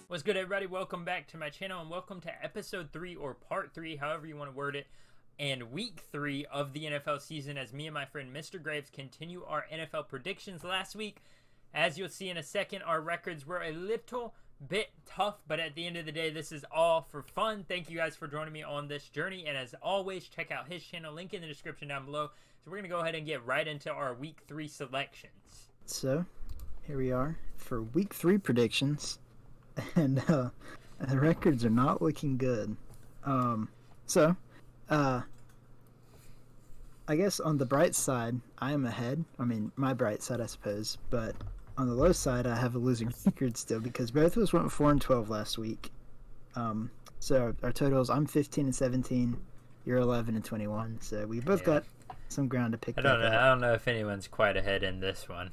What's good, everybody? Welcome back to my channel, and welcome to episode 3 or part 3, however you want to word it, and week 3 of the NFL season as me and my friend Mr. Graves continue our NFL predictions. Last week, as you'll see in a second, our records were a little bit tough, but at the end of the day, this is all for fun. Thank you guys for joining me on this journey, and as always, check out his channel, link in the description down below. So we're going to go ahead and get right into our week 3 selections. So, here we are for week 3 predictions. And the records are not looking good. I guess on the bright side, I am ahead. I mean, my bright side, I suppose. But on the low side, I have a losing record still because both of us went 4-12 last week. So our totals, I'm 15-17, you're 11-21. So we both got some ground to pick back up. I don't know if anyone's quite ahead in this one.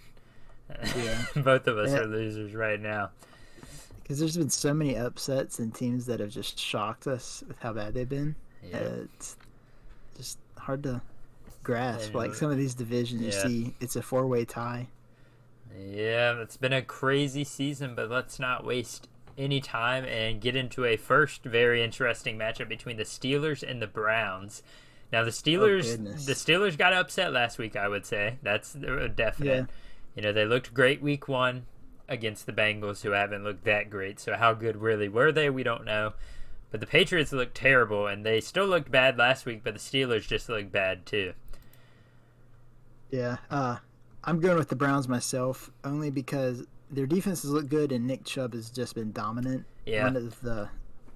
Yeah. Both of us are losers right now. Because there's been so many upsets and teams that have just shocked us with how bad they've been. Yeah. It's just hard to grasp. Like some of these divisions, you see it's a 4-way tie. Yeah, it's been a crazy season, but let's not waste any time and get into a first very interesting matchup between the Steelers and the Browns. Now, the Steelers got upset last week, I would say. That's a definite. Yeah. You know, they looked great week 1 against the Bengals, who haven't looked that great. So how good really were they? We don't know. But the Patriots looked terrible, and they still looked bad last week, but the Steelers just looked bad too. Yeah, I'm going with the Browns myself, only because their defenses look good, and Nick Chubb has just been dominant. Yeah. One of the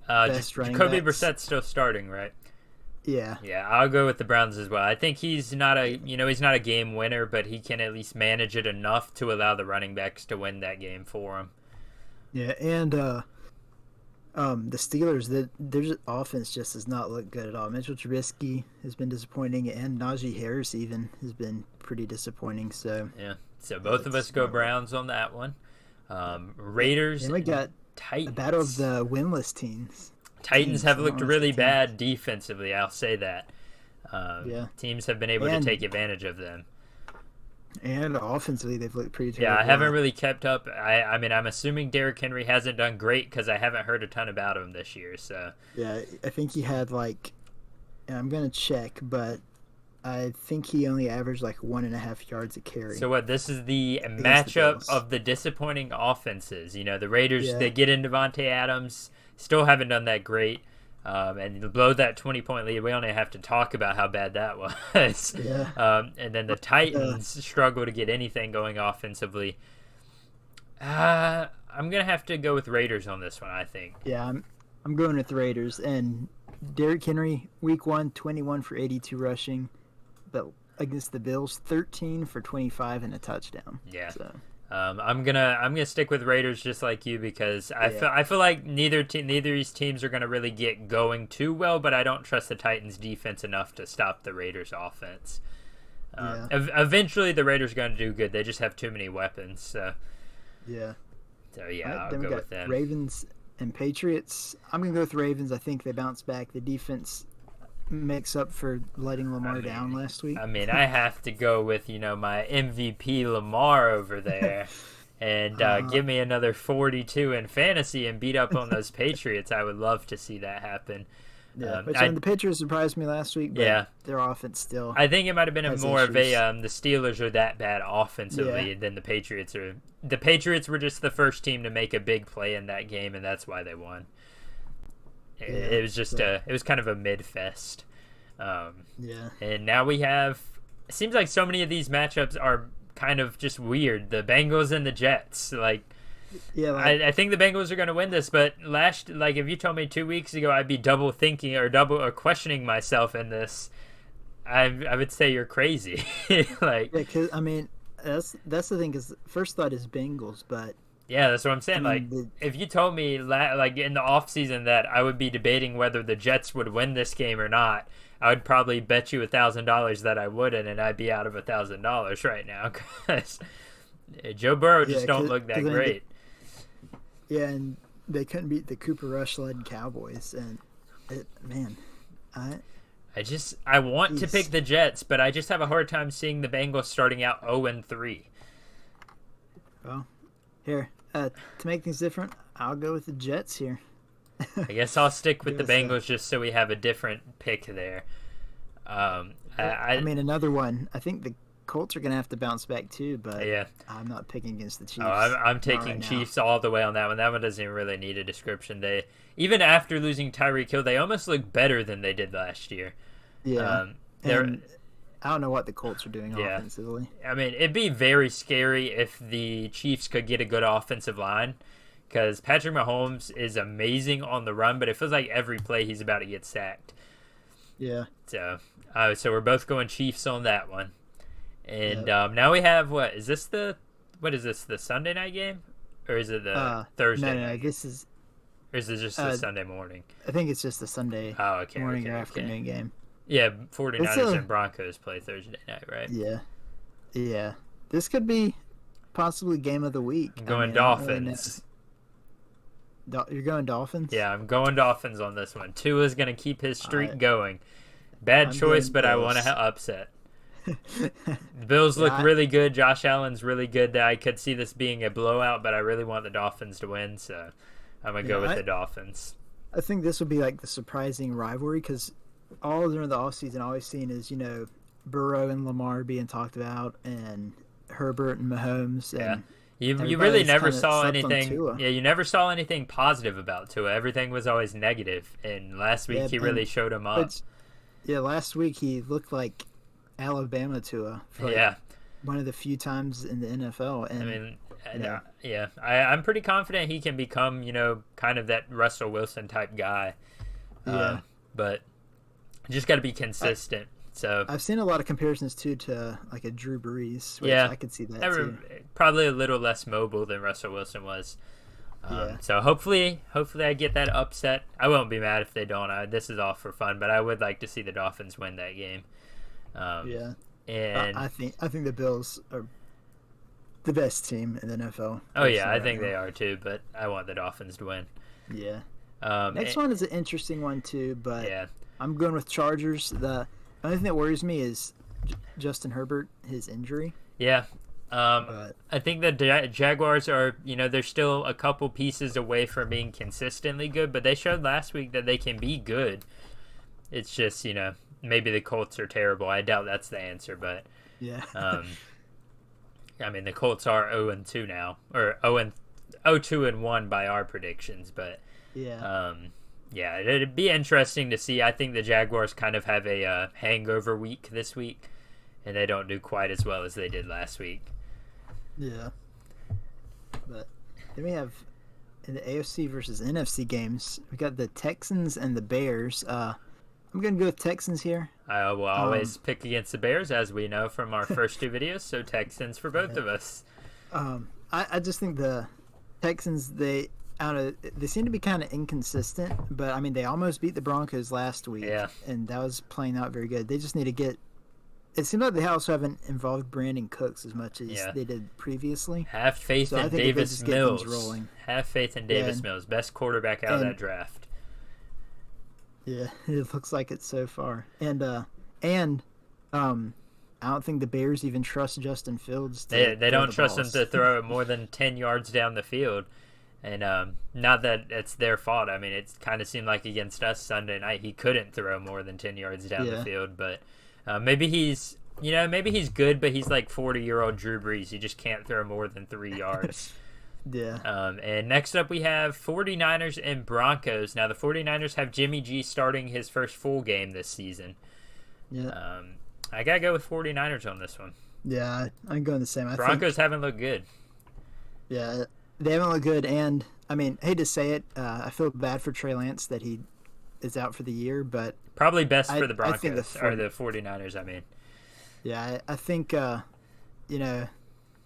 best running Jacoby backs. Brissett's still starting, right? Yeah. Yeah, I'll go with the Browns as well. I think he's not a game winner, but he can at least manage it enough to allow the running backs to win that game for him. Yeah, and the Steelers, their offense just does not look good at all. Mitchell Trubisky has been disappointing, and Najee Harris even has been pretty disappointing. So yeah, so both of us go Browns on that one. Raiders and we got Titans. A battle of the winless teams. Titans have looked really bad defensively, I'll say that. Teams have been able to take advantage of them. And offensively, they've looked pretty terrible. Yeah, I haven't really kept up. I mean, I'm assuming Derrick Henry hasn't done great because I haven't heard a ton about him this year. So yeah, I think he had I'm going to check, but I think he only averaged 1.5 yards a carry. So what? This is the matchup of the disappointing offenses. You know, the Raiders, they get in Devontae Adams. Still haven't done that great. And blow that 20-point lead, we only have to talk about how bad that was. Yeah. And then the Titans struggle to get anything going offensively. I'm going to have to go with Raiders on this one, I think. Yeah, I'm going with Raiders. And Derrick Henry, week 1, 21 for 82 rushing. But against the Bills, 13 for 25 and a touchdown. Yeah. So. I'm gonna stick with Raiders just like you because I feel like neither of these teams are gonna really get going too well, but I don't trust the Titans defense enough to stop the Raiders offense. Eventually the Raiders are gonna do good. They just have too many weapons. So yeah, I'll go with them. Ravens and Patriots. I'm gonna go with Ravens. I think they bounce back. The defense makes up for letting Lamar down last week. I mean, I have to go with my MVP Lamar over there, and give me another 42 in fantasy and beat up on those Patriots. I would love to see that happen. Yeah, the Patriots surprised me last week, but their offense still. I think it might have been more of a the Steelers are that bad offensively than the Patriots are. The Patriots were just the first team to make a big play in that game, and that's why they won. It was just it was kind of a mid-fest. And now we have, it seems like so many of these matchups are kind of just weird. The Bengals and the Jets, I think the Bengals are going to win this, but if you told me 2 weeks ago I'd be double thinking or questioning myself in this, I would say you're crazy. Because I mean that's the thing, because first thought is Bengals, but yeah, that's what I'm saying. If you told me in the offseason that I would be debating whether the Jets would win this game or not, I would probably bet you $1,000 that I wouldn't, and I'd be out of $1,000 right now because Joe Burrow just don't look that great. And they couldn't beat the Cooper Rush-led Cowboys, and I want to pick the Jets, but I just have a hard time seeing the Bengals starting out 0-3. Well, here, To make things different, I'll go with the Jets here. I guess I'll stick with the Give us Bengals just so we have a different pick there. I mean, another one. I think the Colts are going to have to bounce back too, but yeah. I'm not picking against the Chiefs. Oh, I'm taking right Chiefs all the way on that one. That one doesn't even really need a description. They even after losing Tyreek Hill, they almost look better than they did last year. Yeah, and I don't know what the Colts are doing offensively. I mean, it'd be very scary if the Chiefs could get a good offensive line, because Patrick Mahomes is amazing on the run, but it feels like every play he's about to get sacked. Yeah. So we're both going Chiefs on that one. And now we have is this the Sunday night game, or is it the Thursday? No, night this is. Or is it just the Sunday morning? I think it's just the Sunday morning or afternoon game. Yeah, 49ers and Broncos play Thursday night, right? Yeah. This could be possibly game of the week. I'm going Dolphins. You're going Dolphins? Yeah, I'm going Dolphins on this one. Tua's going to keep his streak going. Bad choice, but I want to upset. The Bills look really good. Josh Allen's really good. I could see this being a blowout, but I really want the Dolphins to win, so I'm going to go with the Dolphins. I think this would be like the surprising rivalry, because all during the offseason, all we've seen is, Burrow and Lamar being talked about, and Herbert and Mahomes. And you really never saw anything. Yeah, you never saw anything positive about Tua. Everything was always negative, and last week he really showed him up. Last week he looked like Alabama Tua for one of the few times in the NFL. And, I mean, I'm pretty confident he can become, kind of that Russell Wilson type guy. But just got to be consistent. So I've seen a lot of comparisons too to like a Drew Brees. Which I could see that too. Probably a little less mobile than Russell Wilson was. So hopefully I get that upset. I won't be mad if they don't. This is all for fun, but I would like to see the Dolphins win that game. And I think the Bills are the best team in the NFL. Oh yeah, I think they are too, but I want the Dolphins to win. Yeah. Next one is an interesting one too, but I'm going with Chargers. The only thing that worries me is Justin Herbert, his injury. Yeah. I think the Jaguars are, they're still a couple pieces away from being consistently good, but they showed last week that they can be good. It's just, maybe the Colts are terrible. I doubt that's the answer, but I mean, the Colts are 0-2 now, or 0-2-1 by our predictions, but it'd be interesting to see. I think the Jaguars kind of have a hangover week this week, and they don't do quite as well as they did last week. Yeah. But then we have in the AFC versus NFC games, we got the Texans and the Bears. I'm going to go with Texans here. I will always pick against the Bears, as we know from our first two videos, so Texans for both of us. I just think the Texans, they seem to be kind of inconsistent, but I mean, they almost beat the Broncos last week, and that was playing out very good. They just need to get. It seems like they also haven't involved Brandon Cooks as much as they did previously. Have faith in Davis Mills. Have faith in Davis Mills, best quarterback out of that draft. Yeah, it looks like it so far, and I don't think the Bears even trust Justin Fields. They don't trust him to throw it more than 10 yards down the field. And not that it's their fault. I mean, it kind of seemed like against us Sunday night he couldn't throw more than 10 yards down the field. But maybe he's good, but he's like 40-year-old Drew Brees. He just can't throw more than 3 yards. And next up we have 49ers and Broncos. Now the 49ers have Jimmy G starting his first full game this season. I got to go with 49ers on this one. Yeah, I'm going the same. Broncos haven't looked good. Yeah, they haven't looked good, and I mean, hate to say it, I feel bad for Trey Lance that he is out for the year, but probably best for the Broncos or the 49ers. I mean, yeah, I think I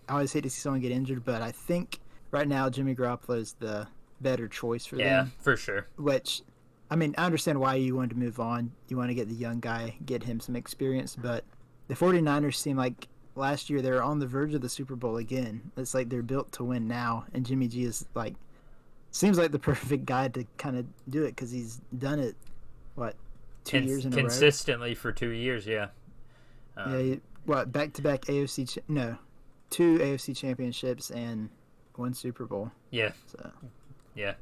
always hate to see someone get injured, but I think right now Jimmy Garoppolo is the better choice for them. Yeah, for sure. Which, I mean, I understand why you wanted to move on. You want to get the young guy, get him some experience, but the 49ers seem like last year they were on the verge of the Super Bowl again. It's like they're built to win now, and Jimmy G is like seems like the perfect guy to kind of do it because he's done it 2 years in a row consistently for 2 years. Back-to-back 2 AFC championships and won Super Bowl. Yeah. So. Yeah.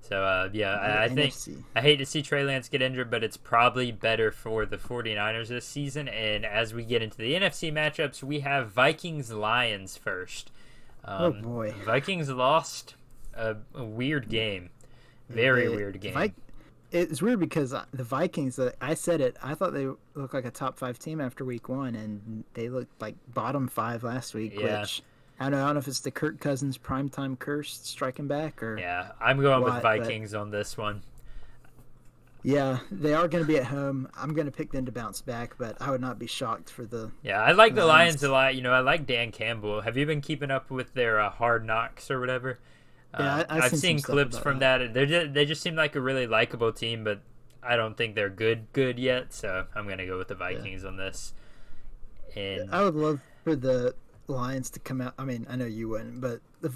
So, I think I hate to see Trey Lance get injured, but it's probably better for the 49ers this season. And as we get into the NFC matchups, we have Vikings Lions first. Oh, boy. Vikings lost a weird game. Very weird game. It's weird because the Vikings, I said it, I thought they looked like a top 5 team after week 1, and they looked like bottom 5 last week, which... I don't know if it's the Kirk Cousins primetime curse striking back or... Yeah, I'm going with Vikings on this one. Yeah, they are going to be at home. I'm going to pick them to bounce back, but I would not be shocked for the... Yeah, I like the Lions a lot. I like Dan Campbell. Have you been keeping up with their Hard Knocks or whatever? Yeah, I've seen clips from that. They just seem like a really likable team, but I don't think they're good yet, so I'm going to go with the Vikings on this. And I would love for the Lions to come out. I mean, I know you wouldn't, but the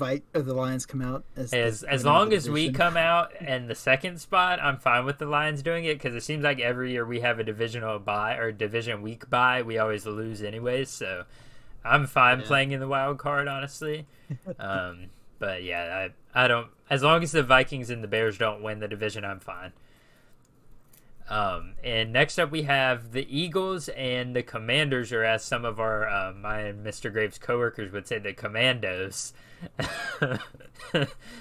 Lions come out as long as we come out in the second spot, I'm fine with the Lions doing it, because it seems like every year we have a divisional bye or division week bye, we always lose anyways. So I'm fine playing in the wild card, honestly. But yeah, I don't. As long as the Vikings and the Bears don't win the division, I'm fine. And next up we have the Eagles and the Commanders, or as some of our my and Mr. Graves coworkers would say, the Commandos. I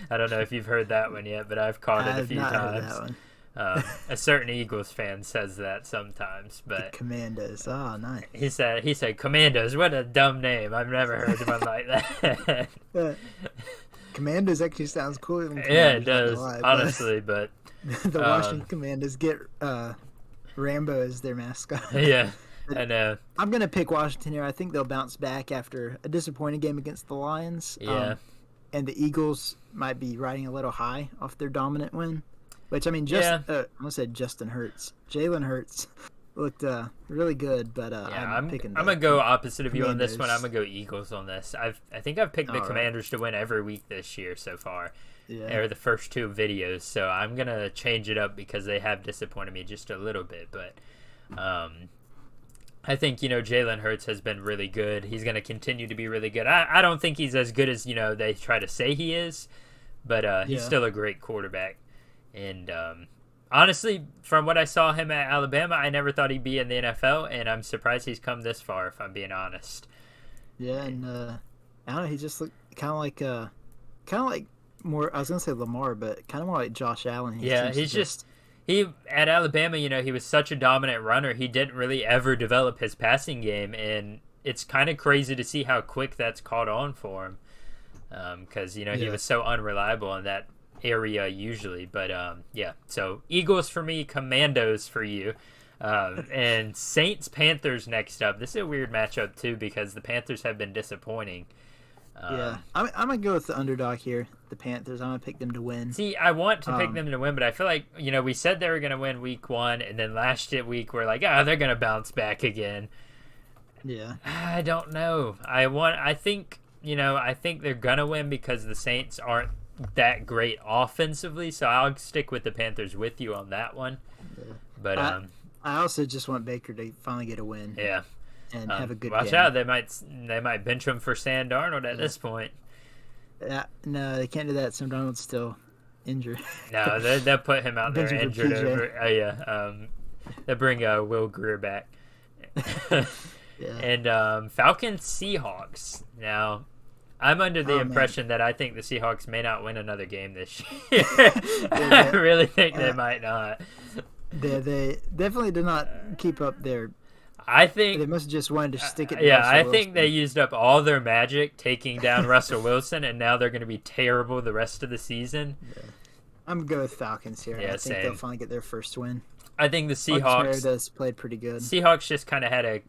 don't know if you've heard that one yet, but I've caught it a few times. A certain Eagles fan says that sometimes, but the Commandos. Oh, nice. He said Commandos. What a dumb name. I've never heard one like that. Commandos actually sounds cooler than Commandos. Yeah, it does, honestly, but the Washington Commandos get Rambo as their mascot. Yeah, I know. I'm going to pick Washington here. I think they'll bounce back after a disappointing game against the Lions. Yeah. And the Eagles might be riding a little high off their dominant win. Which, I mean, I'm going to say Justin Hurts. Jalen Hurts looked really good, but I'm picking I'm going to go opposite of you on this one. I'm going to go Eagles on this. I think I've picked the Commanders to win every week this year so far. Yeah. Or the first 2 videos, so I'm going to change it up because they have disappointed me just a little bit, but I think, Jalen Hurts has been really good. He's going to continue to be really good. I don't think he's as good as, they try to say he is, but he's still a great quarterback. And honestly, from what I saw him at Alabama, I never thought he'd be in the NFL, and I'm surprised he's come this far, if I'm being honest. Yeah, and I don't know, he just looked kind of like more, I was gonna say Lamar, but kind of more like Josh Allen. He at Alabama, he was such a dominant runner. He didn't really ever develop his passing game, and it's kind of crazy to see how quick that's caught on for him. Because he was so unreliable in that area usually. But so Eagles for me, Commandos for you. And Saints Panthers next up. This is a weird matchup too, because the Panthers have been disappointing. I'm gonna go with the underdog here, the Panthers. I'm gonna pick them to win. See, I want to pick them to win, but I feel like we said they were gonna win week 1, and then last week we're like, they're gonna bounce back again. Yeah, I don't know. I think they're gonna win because the Saints aren't that great offensively, so I'll stick with the Panthers with you on that one. Yeah. But I also just want Baker to finally get a win. Yeah. And have a good watch game. out, they might bench him for Sam Darnold at this point. No, they can't do that. Sam Darnold's still injured. No, they'll put him out there injured over. They'll bring Will Greer back. And Falcons Seahawks. Now, I'm under the impression that I think the Seahawks may not win another game this year. I really think they might not. They definitely did not keep up their. I think they must have just wanted to stick it. I think they used up all their magic taking down Russell Wilson, and now they're going to be terrible the rest of the season. Yeah. I'm going to go with Falcons here. Yeah, I think they'll finally get their first win. I think the Seahawks played pretty good. Seahawks just kind of had a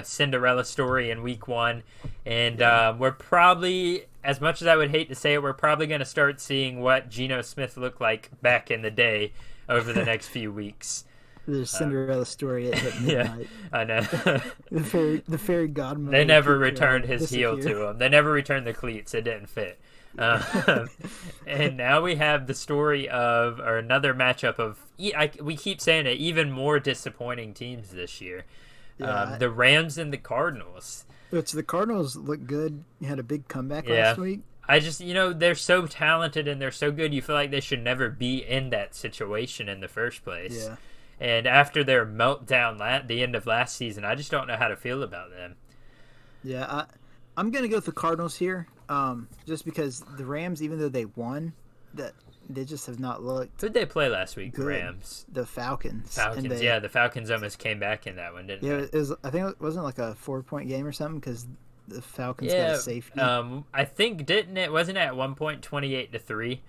Cinderella story in week 1, and we're probably, as much as I would hate to say it, we're probably going to start seeing what Geno Smith looked like back in the day over the next few weeks. The Cinderella story at midnight. Yeah, I know. the fairy godmother. They never returned his heel to him. They never returned the cleats. It didn't fit. And now we have the story of, or another matchup of, we keep saying it, even more disappointing teams this year. Yeah, the Rams and the Cardinals. Which the Cardinals look good. You had a big comeback last week. I just, they're so talented and they're so good. You feel like they should never be in that situation in the first place. Yeah. And after their meltdown at the end of last season, I just don't know how to feel about them. Yeah, I'm going to go with the Cardinals here, just because the Rams, even though they won, that they just have not looked. Who did they play last week? Good. Rams. The Falcons. The Falcons almost came back in that one, didn't they? Yeah, it was, I think it wasn't like a 4-point game or something because the Falcons got a safety. I think wasn't it at one point 28-3,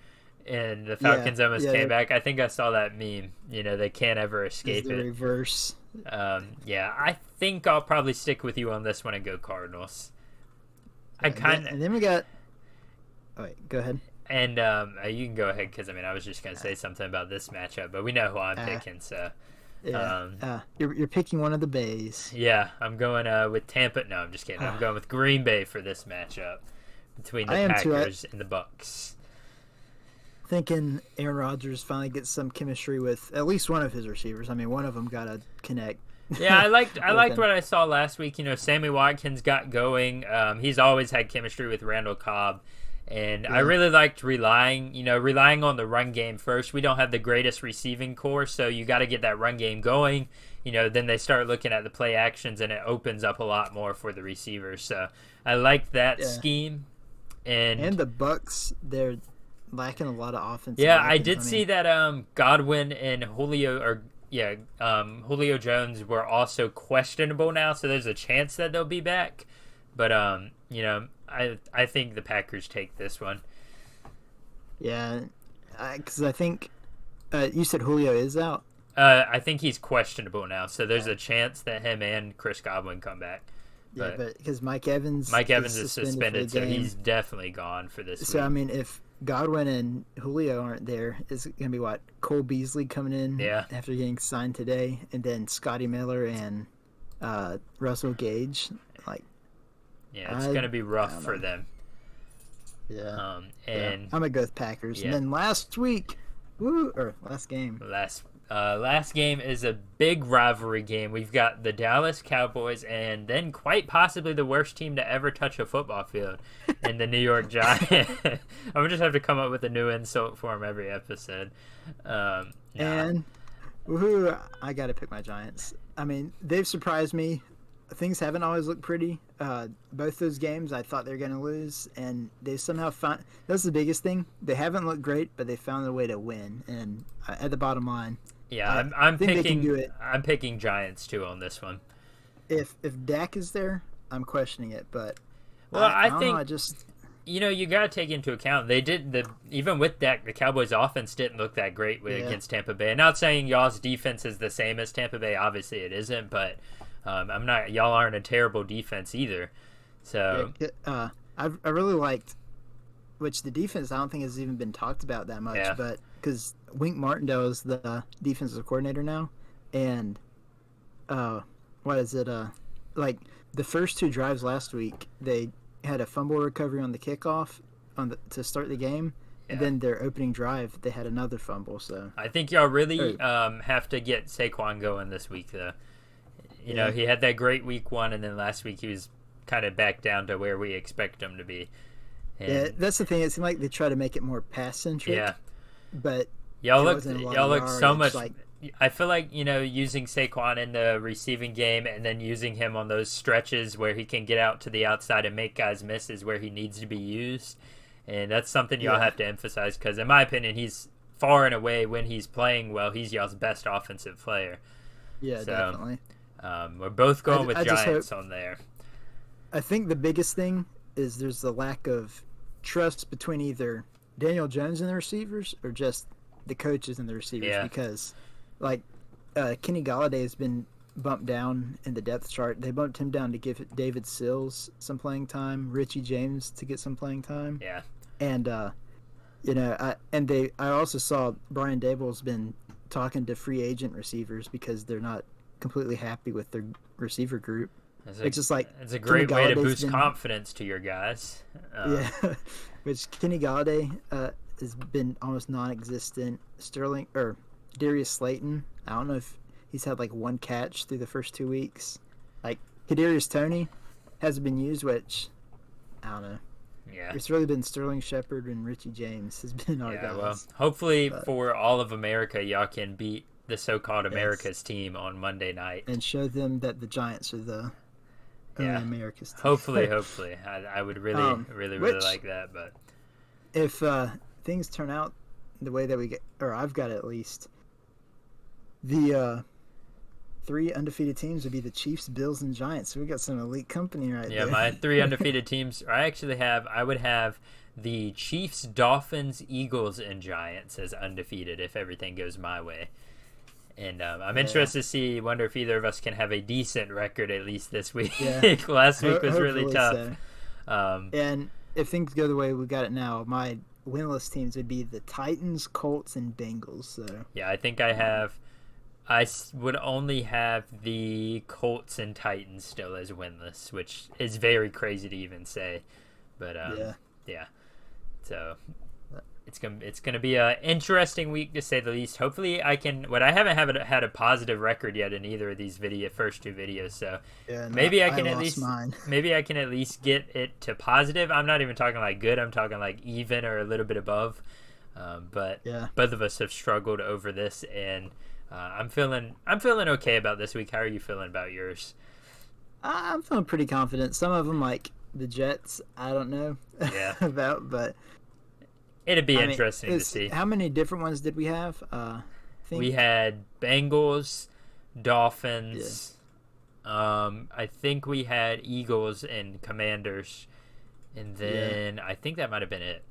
and the Falcons almost came back. I think I saw that meme. They can't ever escape it. Reverse. I think I'll probably stick with you on this one and go Cardinals. And then we got. Oh, wait, go ahead. And you can go ahead because I was just gonna say something about this matchup, but we know who I'm picking. So you're picking one of the Bays. Yeah, I'm going with Tampa. No, I'm just kidding. I'm going with Green Bay for this matchup between the Packers and the Bucks. Thinking Aaron Rodgers finally gets some chemistry with at least one of his receivers. One of them got to connect. Yeah, I liked what I saw last week. Sammy Watkins got going. He's always had chemistry with Randall Cobb. And I really liked relying on the run game first. We don't have the greatest receiving core, so you got to get that run game going. Then they start looking at the play actions, and it opens up a lot more for the receivers. So I like that scheme. And the Bucks, they're lacking a lot of offense. Yeah, I did see that Godwin and Julio Jones were also questionable now, so there's a chance that they'll be back. But I think the Packers take this one. Yeah, because I think you said Julio is out. I think he's questionable now, so there's a chance that him and Chris Godwin come back. But because Mike Evans is suspended, so he's definitely gone for this week. So if Godwin and Julio aren't there, it's gonna be Cole Beasley coming in after getting signed today, and then Scotty Miller and Russell Gage. It's going to be rough for them. Yeah. I'm going to go with Packers. Yeah. And then last game. Last game is a big rivalry game. We've got the Dallas Cowboys and then quite possibly the worst team to ever touch a football field in the New York Giants. I'm going to just have to come up with a new insult for them every episode. And I got to pick my Giants. They've surprised me. Things haven't always looked pretty. Both those games, I thought they were going to lose, and they somehow found. That's the biggest thing. They haven't looked great, but they found a way to win. And at the bottom line, I'm picking Giants too on this one. If Dak is there, I'm questioning it, but I think you got to take into account even with Dak, the Cowboys' offense didn't look that great against Tampa Bay. I'm not saying y'all's defense is the same as Tampa Bay. Obviously, it isn't, but. Y'all aren't a terrible defense either. So I really liked, which the defense I don't think has even been talked about that much, but because Wink Martindale is the defensive coordinator now, and what is it? The first two drives last week, they had a fumble recovery on the kickoff to start the game. And then their opening drive, they had another fumble. So I think y'all really have to get Saquon going this week, though. He had that great week one, and then last week he was kind of back down to where we expect him to be. And that's the thing. It seemed like they try to make it more pass-centric. Yeah. But y'all look so much. I feel like, using Saquon in the receiving game and then using him on those stretches where he can get out to the outside and make guys miss is where he needs to be used. And that's something y'all have to emphasize because, in my opinion, he's far and away, when he's playing well, he's y'all's best offensive player. Yeah, definitely. We're both going with Giants on there. I think the biggest thing is there's the lack of trust between either Daniel Jones and the receivers or just the coaches and the receivers because, Kenny Golladay has been bumped down in the depth chart. They bumped him down to give David Sills some playing time, Richie James to get some playing time. Yeah. And, I also saw Brian Daboll's been talking to free agent receivers because they're not completely happy with their receiver group. It's a great way to boost confidence to your guys. Which Kenny Golladay has been almost non-existent. Darius Slayton, I don't know if he's had one catch through the first 2 weeks. Kadarius Toney hasn't been used, which I don't know. Yeah. It's really been Sterling Shepard and Richie James has been our guys. Well, hopefully for all of America, y'all can beat the so-called Yes. America's team on Monday night. And show them that the Giants are the only America's team. Hopefully. I would really like that. But if things turn out the way that we get, or I've got at least, the 3 undefeated teams would be the Chiefs, Bills, and Giants. So we got some elite company there. Yeah, my 3 undefeated teams. I would have the Chiefs, Dolphins, Eagles, and Giants as undefeated if everything goes my way. And I'm interested to wonder if either of us can have a decent record at least this week. Yeah. Last week was really tough. So. And if things go the way we got it now, my winless teams would be the Titans, Colts, and Bengals. So yeah, I think I would only have the Colts and Titans still as winless, which is very crazy to even say. But yeah. So it's gonna be an interesting week to say the least. Hopefully I can. But I haven't had a positive record yet in either of these first 2 videos. So maybe I can at least get it to positive. I'm not even talking like good. I'm talking like even or a little bit above. But both of us have struggled over this, and I'm feeling okay about this week. How are you feeling about yours? I'm feeling pretty confident. Some of them, like the Jets, I don't know about, but it'd be interesting to see. How many different ones did we have? We had Bengals, Dolphins. I think we had Eagles and Commanders, and then I think that might have been it.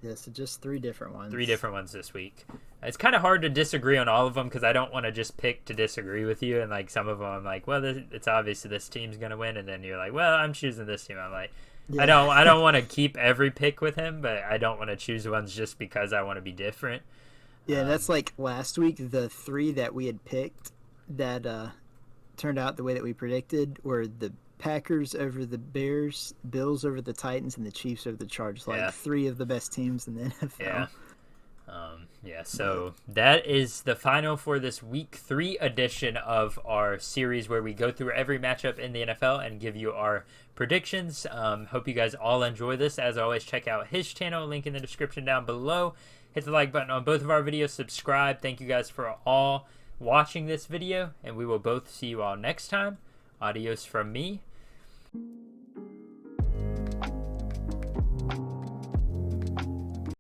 Yeah, so just 3 different ones. 3 different ones this week. It's kind of hard to disagree on all of them because I don't want to just pick to disagree with you. And like some of them, I'm like, well, it's obvious this team's gonna win, and then you're like, well, I'm choosing this team. I'm like, I don't want to keep every pick with him, but I don't want to choose ones just because I want to be different. Yeah, that's like last week. The 3 that we had picked that turned out the way that we predicted were the Packers over the Bears, Bills over the Titans, and the Chiefs over the Chargers. Like 3 of the best teams in the NFL. So that is the final for this week 3 edition of our series where we go through every matchup in the NFL and give you our predictions. Hope you guys all enjoy this. As always, check out his channel, link in the description down below. Hit the like button on both of our videos, subscribe. Thank you guys for all watching this video, and we will both see you all next time. Adios from me.